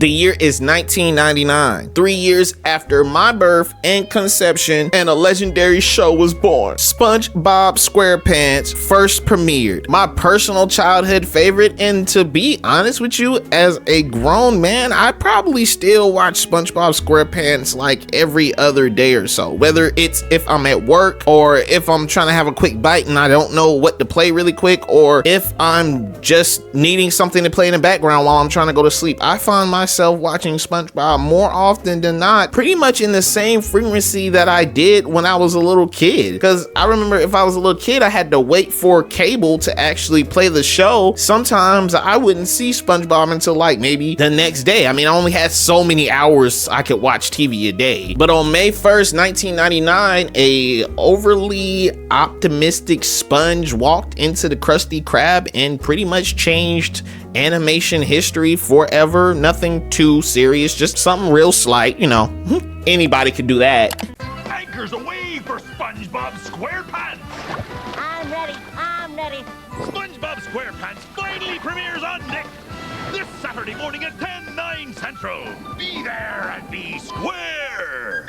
The year is 1999, 3 years after my birth and conception, and a legendary show was born. SpongeBob SquarePants first premiered. My personal childhood favorite, and to be honest with you, as a grown man, I probably still watch SpongeBob SquarePants like every other day or so, whether it's if I'm at work or if I'm trying to have a quick bite and I don't know what to play really quick, or if I'm just needing something to play in the background while I'm trying to go to sleep. I find myself watching SpongeBob more often than not, pretty much in the same frequency that I did when I was a little kid. Because I remember if I was a little kid, I had to wait for cable to actually play the show. Sometimes I wouldn't see SpongeBob until like maybe the next day. I mean, I only had so many hours I could watch TV a day. But on May 1st, 1999, a overly optimistic sponge walked into the Krusty Krab and pretty much changed animation history forever. Nothing too serious, just something real slight, you know. Anybody could do that. Anchors away for SpongeBob SquarePants! I'm ready. SpongeBob SquarePants finally premieres on Nick this Saturday morning at 10/9 Central. Be there and be square!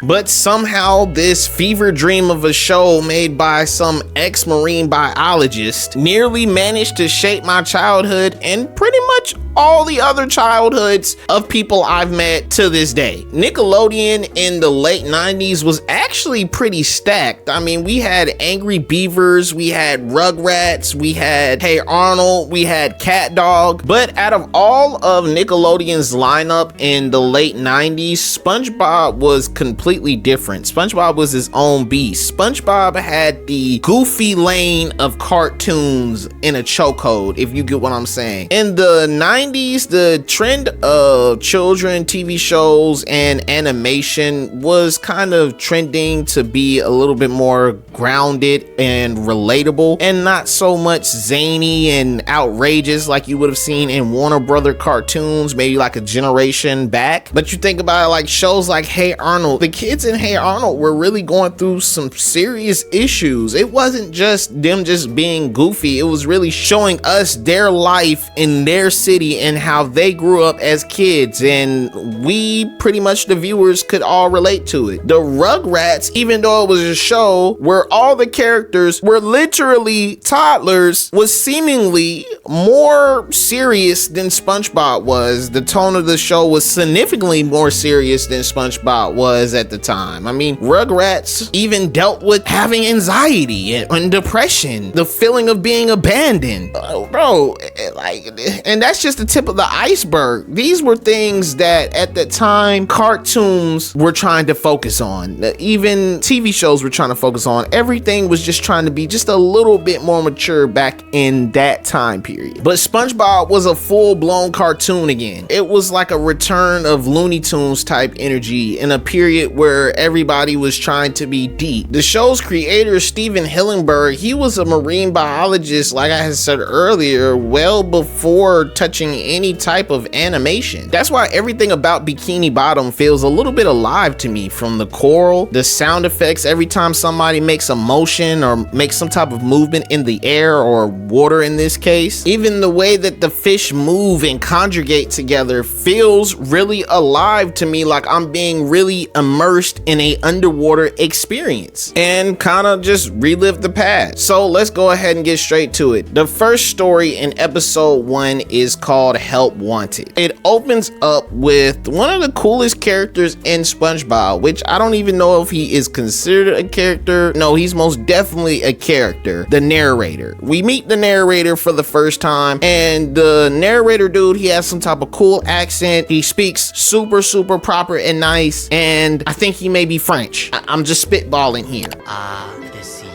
But somehow this fever dream of a show made by some ex-marine biologist nearly managed to shape my childhood and pretty much all the other childhoods of people I've met to this day. Nickelodeon in the late 90s was actually pretty stacked. I mean, we had Angry Beavers, we had Rugrats, we had Hey Arnold, we had Cat Dog. But out of all of Nickelodeon's lineup in the late 90s, SpongeBob was completely different. SpongeBob was his own beast. SpongeBob had the goofy lane of cartoons in a chokehold, if you get what I'm saying. In the 90s, the trend of children TV shows and animation was kind of trending to be a little bit more grounded and relatable, and not so much zany and outrageous like you would have seen in Warner Brother cartoons maybe like a generation back. But you think about it, like shows like Hey Arnold, the kids in Hey Arnold were really going through some serious issues. It wasn't just them just being goofy, it was really showing us their life in their city and how they grew up as kids, and we pretty much, the viewers, could all relate to it. The Rugrats, even though it was a show where all the characters were literally toddlers, was seemingly more serious than SpongeBob was. The tone of the show was significantly more serious than SpongeBob was at the time. I mean, Rugrats even dealt with having anxiety and depression, the feeling of being abandoned. Bro, like, and that's just the tip of the iceberg. These were things that at the time cartoons were trying to focus on. Even TV shows were trying to focus on. Everything was just trying to be just a little bit more mature back in that time period. But SpongeBob was a full-blown cartoon again. It was like a return of Looney Tunes type energy in a period where everybody was trying to be deep. The show's creator, Steven Hillenburg, he was a marine biologist, like I had said earlier, well before touching any type of animation. That's why everything about Bikini Bottom feels a little bit alive to me, from the coral, the sound effects every time somebody makes a motion or makes some type of movement in the air or water in this case. Even the way that the fish move and conjugate together feels really alive to me, like I'm being really immersed in a underwater experience and kind of just relive the past. So let's go ahead and get straight to it. The first story in episode 1 is called Help Wanted. It opens up with one of the coolest characters in SpongeBob, which I don't even know if he is considered a character. No, he's most definitely a character, the narrator. We meet the narrator for the first time, and the narrator dude, he has some type of cool accent. He speaks super proper and nice, and I think he may be French. I'm just spitballing here. Ah, the sea.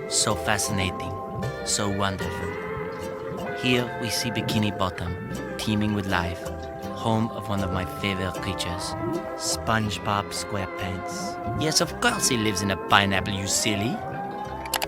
So fascinating. So wonderful. Here we see Bikini Bottom, teeming with life, home of one of my favorite creatures, SpongeBob SquarePants. Yes, of course he lives in a pineapple, you silly.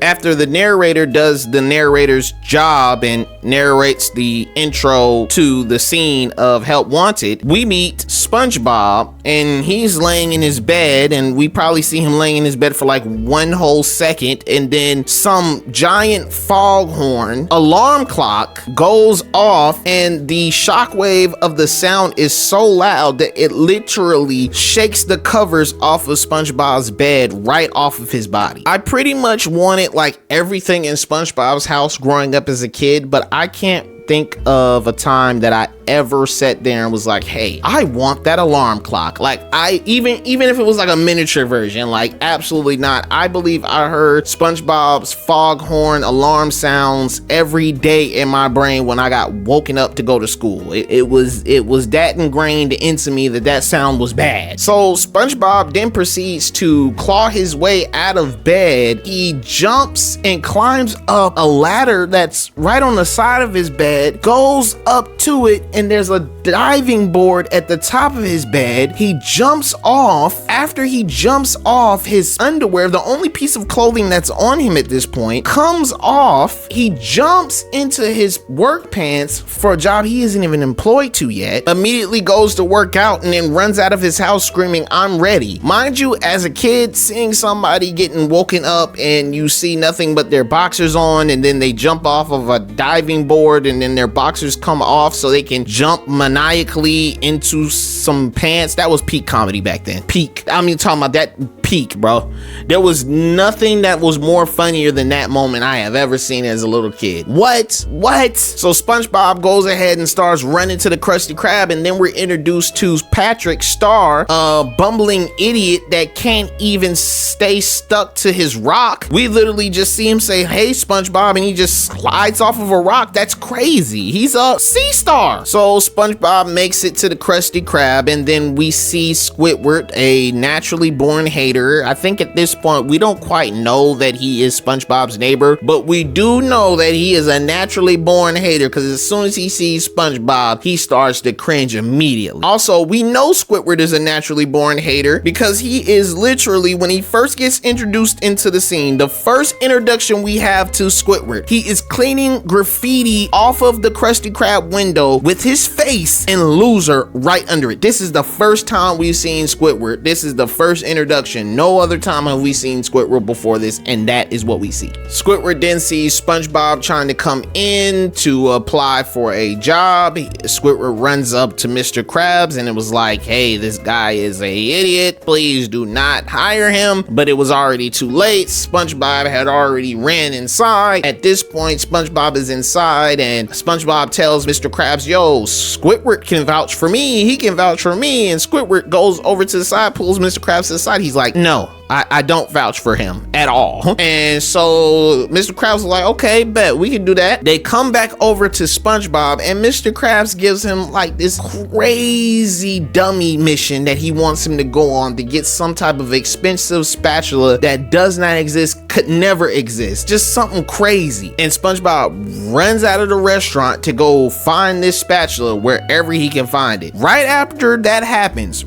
After the narrator does the narrator's job and narrates the intro to the scene of Help Wanted, we meet SpongeBob, and he's laying in his bed, and we probably see him laying in his bed for like one whole second, and then some giant foghorn alarm clock goes off, and the shockwave of the sound is so loud that it literally shakes the covers off of SpongeBob's bed right off of his body. I pretty much wanted like everything in SpongeBob's house growing up as a kid, but I can't think of a time that I ever sat there and was like, hey, I want that alarm clock. Like, I even if it was like a miniature version, like, absolutely not. I believe I heard SpongeBob's foghorn alarm sounds every day in my brain when I got woken up to go to school. It was that ingrained into me that sound was bad. So SpongeBob then proceeds to claw his way out of bed. He jumps and climbs up a ladder that's right on the side of his bed, goes up to it, and there's a diving board at the top of his bed. He jumps off. After he jumps off, his underwear, the only piece of clothing that's on him at this point, comes off. He jumps into his work pants for a job he isn't even employed to yet, immediately goes to work out, and then runs out of his house screaming, I'm ready. Mind you, as a kid, seeing somebody getting woken up and you see nothing but their boxers on, and then they jump off of a diving board, and then their boxers come off so they can jump maniacally into some pants. That was peak comedy back then. Peak. I mean, talking about that peak, bro. There was nothing that was more funnier than that moment I have ever seen as a little kid. What? So SpongeBob goes ahead and starts running to the Krusty Krab, and then we're introduced to Patrick Star, a bumbling idiot that can't even stay stuck to his rock. We literally just see him say, hey, SpongeBob, and he just slides off of a rock. That's crazy. He's a sea star. So SpongeBob makes it to the Krusty Krab, and then we see Squidward, a naturally born hater. I think at this point we don't quite know that he is SpongeBob's neighbor, but we do know that he is a naturally born hater because as soon as he sees SpongeBob, he starts to cringe immediately. Also, we know Squidward is a naturally born hater because he is literally, when he first gets introduced into the scene, the first introduction we have to Squidward, he is cleaning graffiti off of the Krusty Krab window with his face and loser right under it. This is the first time we've seen Squidward. This is the first introduction. No other time have we seen Squidward before this, and that is what we see. Squidward then sees SpongeBob trying to come in to apply for a job. Squidward runs up to Mr. Krabs and it was like, hey, this guy is a idiot. Please do not hire him. But it was already too late. SpongeBob had already ran inside. At this point, SpongeBob is inside and SpongeBob tells Mr. Krabs, yo, Squidward can vouch for me. He can vouch for me. And Squidward goes over to the side, pulls Mr. Krabs to the side. He's like, no, I don't vouch for him at all. And so Mr. Krabs was like, okay, bet, we can do that. They come back over to SpongeBob and Mr. Krabs gives him like this crazy dummy mission that he wants him to go on to get some type of expensive spatula that does not exist, could never exist. Just something crazy. And SpongeBob runs out of the restaurant to go find this spatula wherever he can find it. Right after that happens,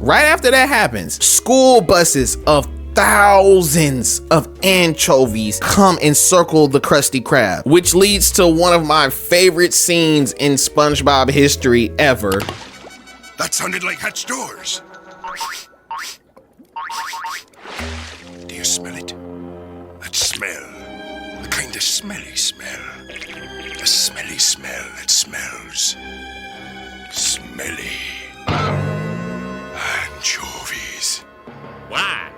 school buses of thousands of anchovies come and circle the Krusty Krab, which leads to one of my favorite scenes in SpongeBob history ever. That sounded like hatch doors. Do you smell it? That smell. The kind of smelly smell. The smelly smell that smells smelly. Anchovies. Why?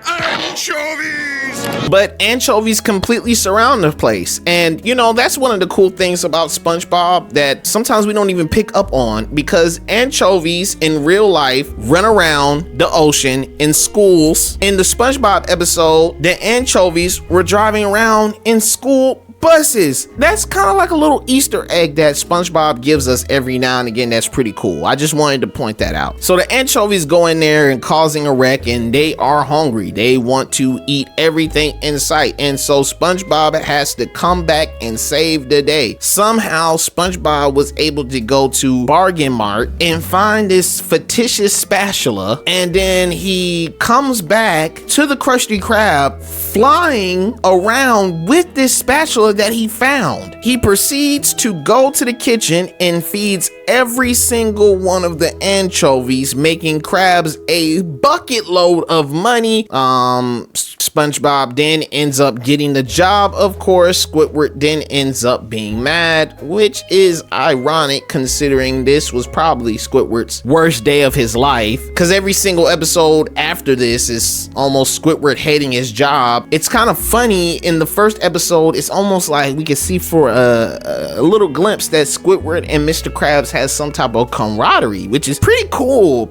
Anchovies! But anchovies completely surround the place. And you know, that's one of the cool things about SpongeBob that sometimes we don't even pick up on, because anchovies in real life run around the ocean in schools. In the SpongeBob episode, the anchovies were driving around in school buses. That's kind of like a little Easter egg that SpongeBob gives us every now and again. That's pretty cool. I just wanted to point that out. So the anchovies go in there and causing a wreck, and they are hungry. They want to eat everything in sight, and so SpongeBob has to come back and save the day. Somehow SpongeBob was able to go to Bargain Mart and find this fictitious spatula, and then he comes back to the Krusty Krab flying around with this spatula formula that he found. He proceeds to go to the kitchen and feeds every single one of the anchovies, making Krabs a bucket load of money. SpongeBob then ends up getting the job. Of course, Squidward then ends up being mad, which is ironic considering this was probably Squidward's worst day of his life, because every single episode after this is almost Squidward hating his job. It's kind of funny, in the first episode, it's almost like we can see for a little glimpse that Squidward and Mr. Krabs has some type of camaraderie, which is pretty cool.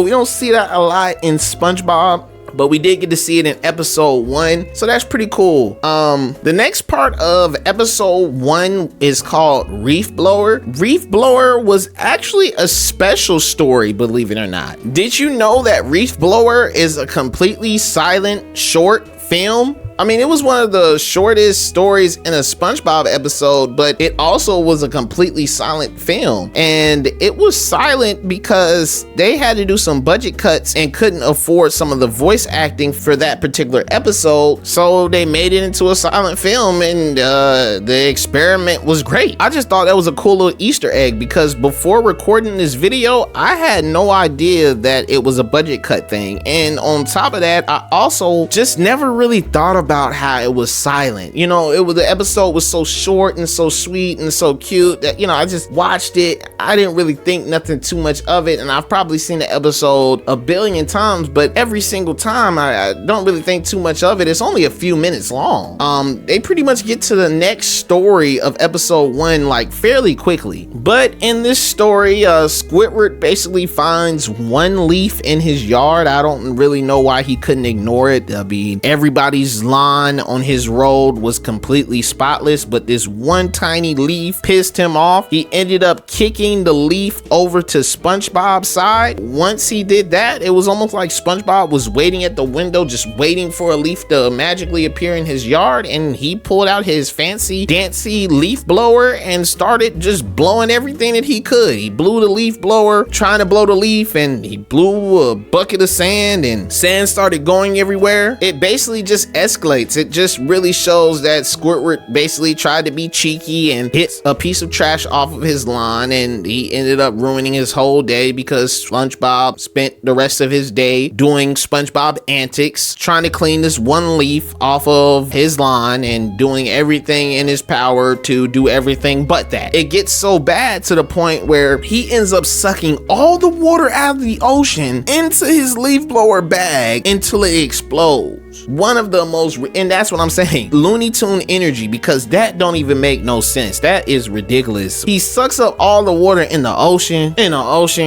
We don't see that a lot in SpongeBob, but we did get to see it in episode 1, so that's pretty cool. The next part of episode 1 is called Reef Blower. Reef Blower was actually a special story, believe it or not. Did you know that Reef Blower is a completely silent short film? I mean, it was one of the shortest stories in a SpongeBob episode, but it also was a completely silent film. And it was silent because they had to do some budget cuts and couldn't afford some of the voice acting for that particular episode. So they made it into a silent film, and the experiment was great. I just thought that was a cool little Easter egg, because before recording this video, I had no idea that it was a budget cut thing. And on top of that, I also just never really thought about how it was silent. You know, the episode was so short and so sweet and so cute that, you know, I just watched it. I didn't really think nothing too much of it, and I've probably seen the episode a billion times, but every single time I don't really think too much of it. It's only a few minutes long. They pretty much get to the next story of episode 1 like fairly quickly. But in this story, Squidward basically finds one leaf in his yard. I don't really know why he couldn't ignore it. I mean, everybody's lawn on his road was completely spotless, but this one tiny leaf pissed him off. He ended up kicking the leaf over to SpongeBob's side. Once he did that, it was almost like SpongeBob was waiting at the window, just waiting for a leaf to magically appear in his yard, and he pulled out his fancy dancy leaf blower and started just blowing everything that he could. He blew the leaf blower trying to blow the leaf, and he blew a bucket of sand, and sand started going everywhere. It basically just escalates. It just really shows that Squidward basically tried to be cheeky and hit a piece of trash off of his lawn, and he ended up ruining his whole day because SpongeBob spent the rest of his day doing SpongeBob antics, trying to clean this one leaf off of his lawn and doing everything in his power to do everything but that. It gets so bad to the point where he ends up sucking all the water out of the ocean into his leaf blower bag until it explodes. One of the most, and that's what I'm saying, Looney Tune energy, because that don't even make no sense. That is ridiculous. He sucks up all the water in the ocean,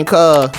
cuz.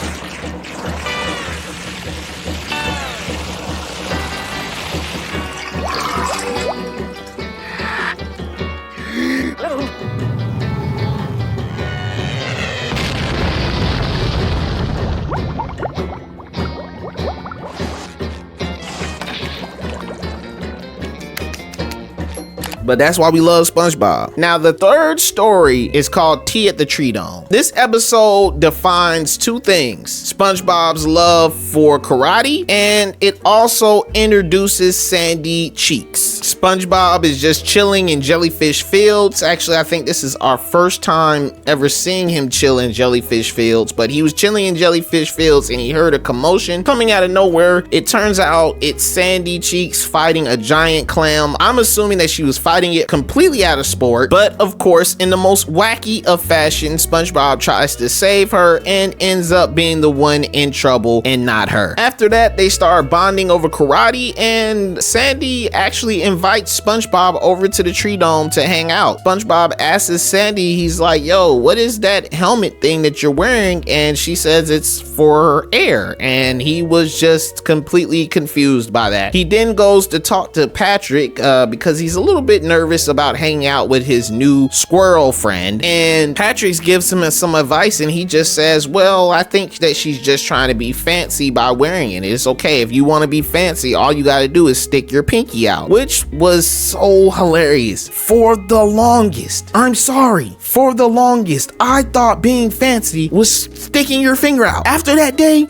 But that's why we love SpongeBob. Now, the third story is called Tea at the Treedome. This episode defines two things: SpongeBob's love for karate, and it also introduces Sandy Cheeks. SpongeBob is just chilling in Jellyfish Fields. Actually, I think this is our first time ever seeing him chill in Jellyfish Fields, but he was chilling in Jellyfish Fields and he heard a commotion coming out of nowhere. It turns out it's Sandy Cheeks fighting a giant clam. I'm assuming that she was fighting it completely out of sport, but of course, in the most wacky of fashion, SpongeBob tries to save her and ends up being the one in trouble and not her. After that, they start bonding over karate, and Sandy actually invites SpongeBob over to the Treedome to hang out. SpongeBob asks Sandy, he's like, yo, what is that helmet thing that you're wearing? And she says it's for air, and he was just completely confused by that. He then goes to talk to Patrick because he's a little bit nervous about hanging out with his new squirrel friend, and Patrick gives him some advice, and he just says, well, I think that she's just trying to be fancy by wearing it. It's okay. If you want to be fancy, all you got to do is stick your pinky out, which was so hilarious. For the longest, I'm sorry, for the longest, I thought being fancy was sticking your finger out. After that day,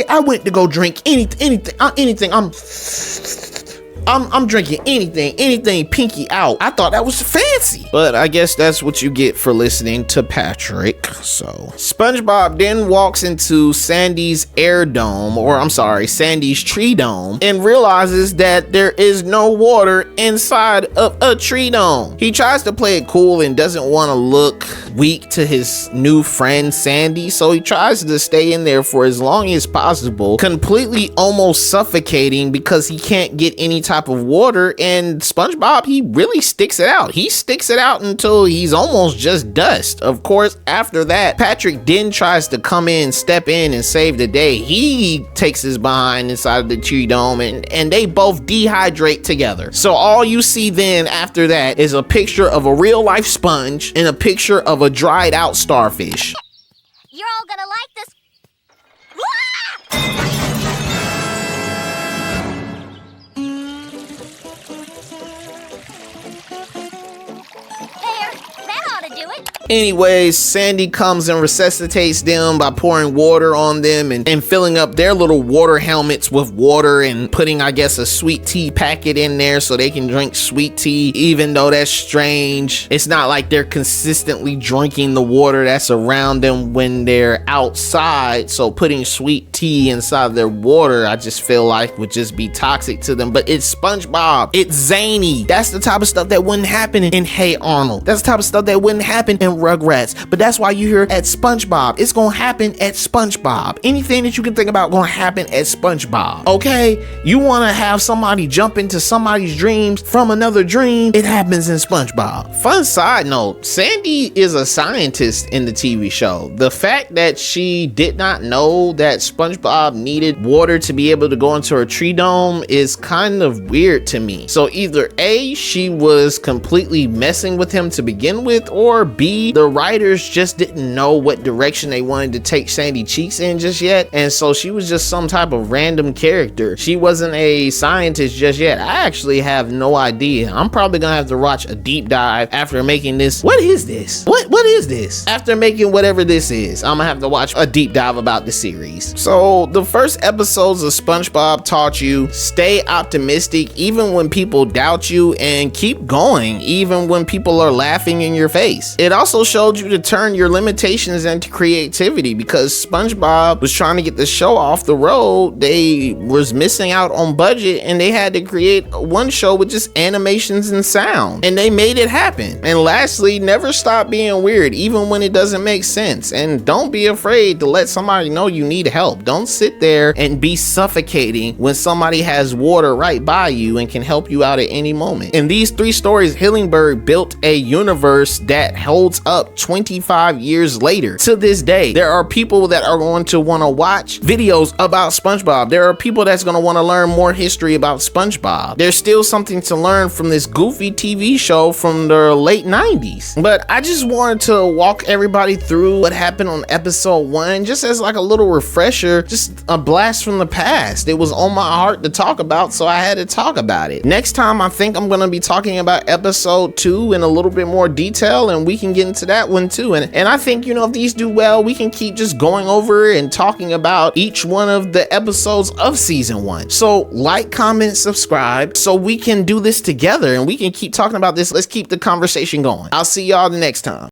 I went to go drink anything. I'm drinking anything pinky out. I thought that was fancy. But I guess that's what you get for listening to Patrick. So SpongeBob then walks into Sandy's air dome, or I'm sorry, Sandy's Treedome, and realizes that there is no water inside of a Treedome. He tries to play it cool and doesn't want to look weak to his new friend Sandy, so he tries to stay in there for as long as possible, completely almost suffocating because he can't get any type of water. And SpongeBob, he really sticks it out. He sticks it out until he's almost just dust. Of course, after that, Patrick then tries to come in, step in, and save the day. He takes his behind inside of the Treedome, and they both dehydrate together. So all you see then after that is a picture of a real life sponge and a picture of a dried out starfish. You're all gonna like this. There, that ought to do it. Anyways, Sandy comes and resuscitates them by pouring water on them and filling up their little water helmets with water and putting, I guess, a sweet tea packet in there so they can drink sweet tea, even though that's strange. It's not like they're consistently drinking the water that's around them when they're outside, so putting sweet tea inside their water, I just feel like would just be toxic to them. But it's SpongeBob. It's zany. That's the type of stuff that wouldn't happen in Hey Arnold. That's the type of stuff that wouldn't happen in Rugrats. But that's why you hear at SpongeBob. It's gonna happen at SpongeBob. Anything that you can think about gonna happen at SpongeBob. Okay? You wanna have somebody jump into somebody's dreams from another dream, it happens in SpongeBob. Fun side note, Sandy is a scientist in the TV show. The fact that she did not know that SpongeBob needed water to be able to go into her Treedome is kind of weird to me. So either A, she was completely messing with him to begin with, or B, the writers just didn't know what direction they wanted to take Sandy Cheeks in just yet, and so she was just some type of random character. She wasn't a scientist just yet. I actually have no idea. I'm probably gonna have to watch a deep dive after making this. What is this? What is this? After making whatever this is, I'm gonna have to watch a deep dive about the series. So the first episodes of SpongeBob taught you stay optimistic even when people doubt you, and keep going even when people are laughing in your face. It also showed you to turn your limitations into creativity, because SpongeBob was trying to get the show off the road. They was missing out on budget and they had to create one show with just animations and sound, and they made it happen. And lastly, never stop being weird even when it doesn't make sense, and don't be afraid to let somebody know you need help. Don't sit there and be suffocating when somebody has water right by you and can help you out at any moment. In these 3 stories, Hillenburg built a universe that holds up 25 years later. To this day, there are people that are going to want to watch videos about SpongeBob. There are people that's going to want to learn more history about SpongeBob. There's still something to learn from this goofy TV show from the late 90s. But I just wanted to walk everybody through what happened on episode 1, just as like a little refresher, just a blast from the past. It was on my heart to talk about, so I had to talk about it. Next time, I think I'm going to be talking about episode 2 in a little bit more detail, and we can get into that one too. And I think, you know, if these do well, we can keep just going over and talking about each one of the episodes of season 1. So like, comment, subscribe so we can do this together and we can keep talking about this. Let's keep the conversation going. I'll see y'all the next time.